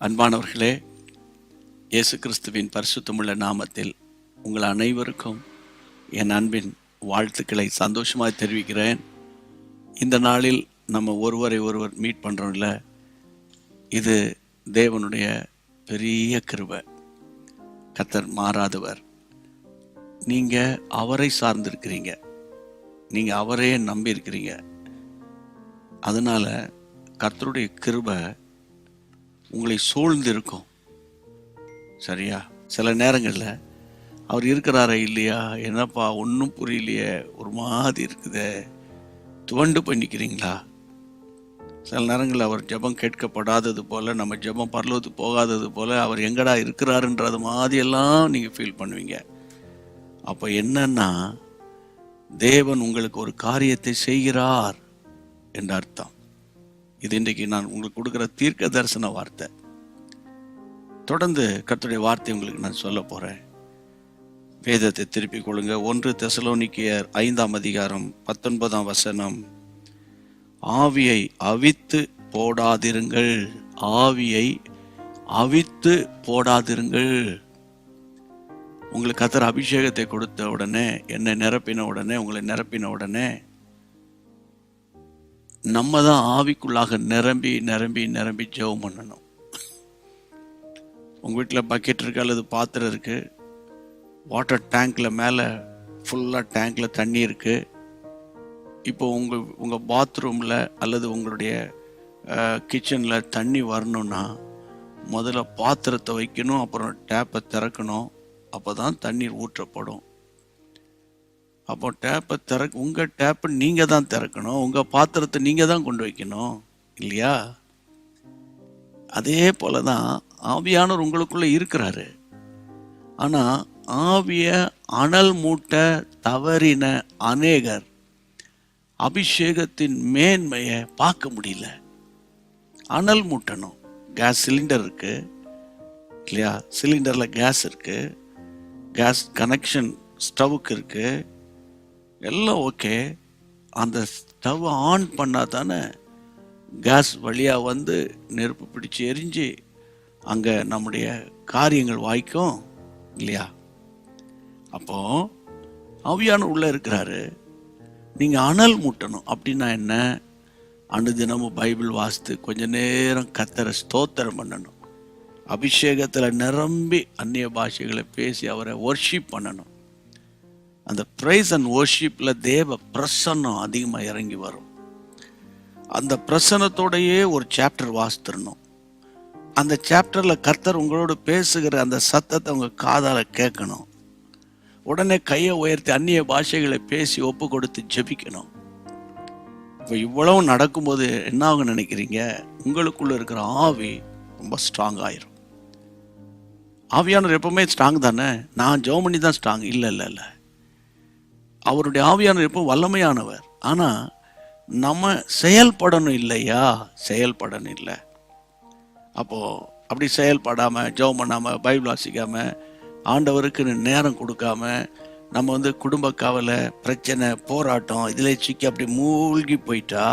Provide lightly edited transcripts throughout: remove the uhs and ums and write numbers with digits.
அன்பானவர்களே, இயேசு கிறிஸ்துவின் பரிசுத்தமுள்ள நாமத்தில் உங்கள் அனைவருக்கும் என் அன்பின் வாழ்த்துக்களை சந்தோஷமாக தெரிவிக்கிறேன். இந்த நாளில் நம்ம ஒருவரை ஒருவர் மீட் பண்ணுறோம்ல, இது தேவனுடைய பெரிய கிருபை. கர்த்தர் மாறாதவர். நீங்கள் அவரை சார்ந்திருக்கிறீங்க, நீங்கள் அவரையே நம்பி இருக்கிறீங்க. அதனால் கர்த்தருடைய கிருபை உங்களை சூழ்ந்து இருக்கும். சரியா? சில நேரங்களில் அவர் இருக்கிறாரா இல்லையா, என்னப்பா ஒன்றும் புரியலையே, ஒரு மாதிரி இருக்குதே, துவண்டு பண்ணிக்கிறீங்களா? சில நேரங்களில் அவர் ஜெபம் கேட்கப்படாதது போல், நம்ம ஜெபம் பரலோகத்துக்கு போகாதது போல், அவர் எங்கடா இருக்கிறாருன்றது மாதிரியெல்லாம் நீங்கள் ஃபீல் பண்ணுவீங்க. அப்போ என்னன்னா, தேவன் உங்களுக்கு ஒரு காரியத்தை செய்கிறார் என்ற அர்த்தம். இது இன்றைக்கு நான் உங்களுக்கு கொடுக்குற தீர்க்க தரிசன வார்த்தை. தொடர்ந்து கர்த்தருடைய வார்த்தை உங்களுக்கு நான் சொல்ல போகிறேன். வேதத்தை திருப்பிக் கொள்ளுங்க. 1 தெசலோனிக்கேயர் 5ஆம் அதிகாரம் 19ஆம் வசனம். ஆவியை அவித்து போடாதிருங்கள், ஆவியை அவித்து போடாதிருங்கள். உங்களுக்கு கர்த்தர் அபிஷேகத்தை கொடுத்த உடனே, என்னை நிரப்பின உடனே, உங்களை நிரப்பின உடனே, நம்ம தான் ஆவிக்குள்ளாக நிரம்பி நிரம்பி நிரம்பி ஜெபம் பண்ணணும். உங்கள் வீட்டில் பக்கெட் இருக்குது அல்லது பாத்திரம் இருக்குது, வாட்டர் டேங்க்கில் மேலே ஃபுல்லாக டேங்க்கில் தண்ணி இருக்குது. இப்போ உங்கள் பாத்ரூமில் அல்லது உங்களுடைய கிச்சனில் தண்ணி வரணுன்னா முதல்ல பாத்திரத்தை வைக்கணும், அப்புறம் டேப்பை திறக்கணும். அப்போ தான் தண்ணீர் ஊற்றப்படும். அப்போ டேப்பை உங்கள் டேப்பை நீங்கள் தான் திறக்கணும், உங்கள் பாத்திரத்தை நீங்கள் தான் கொண்டு வைக்கணும், இல்லையா? அதே போல தான் ஆவியானவர் உங்களுக்குள்ளே இருக்கிறாரு. ஆனால் ஆவியை அனல் மூட்ட தவறின அநேகர் அபிஷேகத்தின் மேன்மையை பார்க்க முடியல. அனல் மூட்டணும். கேஸ் சிலிண்டர் இருக்குது இல்லையா? சிலிண்டரில் கேஸ் இருக்குது, கேஸ் கனெக்ஷன் ஸ்டவ்வுக்கு இருக்குது, எல்லாம் ஓகே. அந்த ஸ்டவ் ஆன் பண்ணால் தானே கேஸ் வழியாக வந்து நெருப்பு பிடிச்சி எரிஞ்சு அங்கே நம்முடைய காரியங்கள் வாய்க்கும், இல்லையா? அப்போது ஆவியானவர் உள்ளே இருக்கிறாரு. நீங்கள் அனல் மூட்டணும். அப்படின்னா என்ன? அனுதினமும் பைபிள் வாசித்து கொஞ்ச நேரம் கர்த்தரை ஸ்தோத்திரம் பண்ணணும். அபிஷேகத்தில் நிரம்பி அந்நிய பாஷைகளை பேசி அவரை வொர்ஷிப் பண்ணணும். அந்த பிரைஸ் அண்ட் வொர்ஷிப்பில் தேவ பிரசன்னம் அதிகமாக இறங்கி வரும். அந்த பிரசன்னத்தோடையே ஒரு சாப்டர் வாசித்துடணும். அந்த சாப்டரில் கர்த்தர் உங்களோட பேசுகிற அந்த சத்தத்தை உங்கள் காதால் கேட்கணும். உடனே கையை உயர்த்தி அந்நிய பாஷைகளை பேசி ஒப்பு கொடுத்து ஜெபிக்கணும். இப்போ இவ்வளவு நடக்கும்போது என்ன ஆகும் நினைக்கிறீங்க? உங்களுக்குள்ளே இருக்கிற ஆவி ரொம்ப ஸ்ட்ராங் ஆயிரும். ஆவியானவர் எப்பவுமே ஸ்ட்ராங் தானே. நான் ஜெபம் பண்ணி தான் ஸ்ட்ராங் இல்லை இல்லை இல்லை. அவருடைய ஆவியானவர் எப்போ வல்லமையானவர். ஆனால் நம்ம செயல்படணும் இல்லையா? செயல்படணும் இல்லை. அப்போது அப்படி செயல்படாமல், ஜெபம் பண்ணாமல், பைபிள் வாசிக்காமல், ஆண்டவருக்கு நேரம் கொடுக்காம, நம்ம குடும்ப கவலை, பிரச்சனை, போராட்டம் இதில் சிக்கி அப்படி மூழ்கி போயிட்டா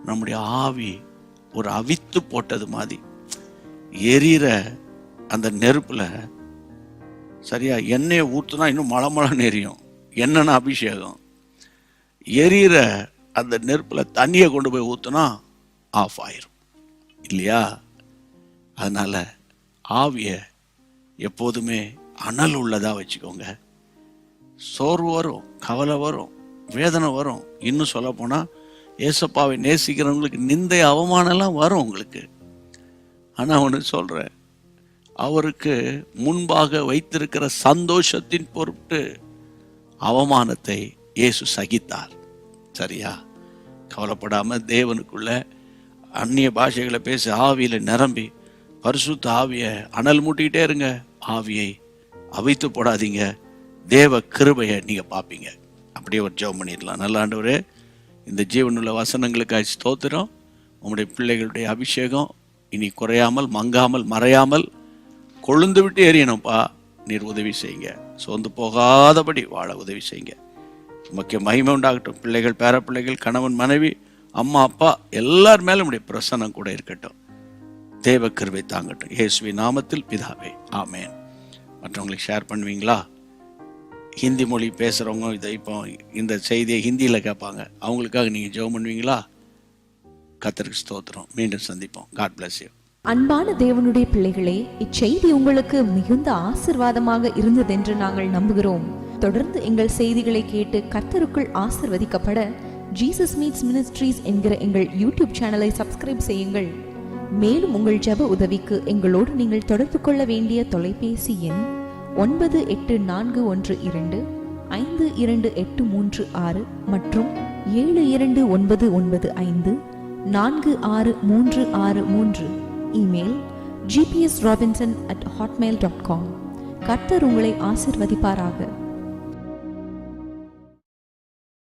நம்முடைய ஆவி ஒரு அவித்து போட்டது மாதிரி எரிகிற அந்த நெருப்பில் சரியா எண்ணெயை ஊற்றுனா இன்னும் மழை எரியும். என்னென்ன அபிஷேகம். எரிகிற அந்த நெருப்பில் தண்ணியை கொண்டு போய் ஊற்றுனா ஆஃப் ஆயிரும், இல்லையா? அதனால் ஆவியை எப்போதுமே அனல் உள்ளதாக வச்சுக்கோங்க. சோர்வு வரும், கவலை வரும், வேதனை வரும். இன்னும் சொல்ல போனால் ஏசப்பாவை நேசிக்கிறவங்களுக்கு நிந்தை அவமானம்லாம் வரும் உங்களுக்கு. ஆனால் ஒன்று சொல்கிறேன், அவருக்கு முன்பாக வைத்திருக்கிற சந்தோஷத்தின் பொருட்டு அவமானத்தை இயேசு சகித்தார். சரியா? கவலைப்படாமல் தேவனுக்குள்ள அந்நிய பாஷைகளை பேசி ஆவியில் நிரம்பி பரிசுத்த ஆவியை அனல் மூட்டிக்கிட்டே இருங்க. ஆவியை அவித்து போடாதீங்க. தேவ கிருபையை நீங்கள் பார்ப்பீங்க. அப்படியே ஒரு ஜெபம் பண்ணிடலாம். நல்ல ஆண்டவரே, இந்த ஜீவனுள்ள வசனங்களுக்காக ஸ்தோத்திரம். உங்களுடைய பிள்ளைகளுடைய அபிஷேகம் இனி குறையாமல், மங்காமல், மறையாமல் கொழுந்து விட்டு எரியணும்ப்பா. நீர் உதவி செய்யுங்க. சோர்ந்து போகாதபடி வாழ உதவி செய்யுங்க. முக்கிய மகிமை உண்டாகட்டும். பிள்ளைகள், பேர பிள்ளைகள், கணவன், மனைவி, அம்மா, அப்பா எல்லார் மேலும் உடைய பிரசன்னம் கூட இருக்கட்டும். தேவ கிருபை தாங்கட்டும். இயேசுவின் நாமத்தில் பிதாவே, ஆமேன். மற்றவங்களுக்கு ஷேர் பண்ணுவீங்களா? ஹிந்தி மொழி பேசுகிறவங்க இதை இப்போ இந்த செய்தியை ஹிந்தியில் கேட்பாங்க, அவங்களுக்காக நீங்கள் ஜெபம் பண்ணுவீங்களா? கர்த்தருக்கு ஸ்தோத்திரம். மீண்டும் சந்திப்போம். God bless you. அன்பான தேவனுடைய பிள்ளைகளே, இச்செய்தி உங்களுக்கு மிகுந்த ஆசீர்வாதமாக இருந்ததென்று நாங்கள் நம்புகிறோம். தொடர்ந்து எங்கள் செய்திகளை கேட்டு கர்த்தருக்குள் ஆசீர்வதிக்கப்பட ஜீசஸ் மீட்ஸ் மினிஸ்ட்ரீஸ் என்கிற எங்கள் யூடியூப் சேனலை சப்ஸ்கிரைப் செய்யுங்கள். மேலும் உங்கள் ஜெப உதவிக்கு எங்களோடு நீங்கள் தொடர்பு கொள்ள வேண்டிய தொலைபேசி எண் 9842252836 மற்றும் 7299546363. Email gpsrobinson@hotmail.com. கர்த்தர் உங்களை ஆசீர்வதிப்பாராக.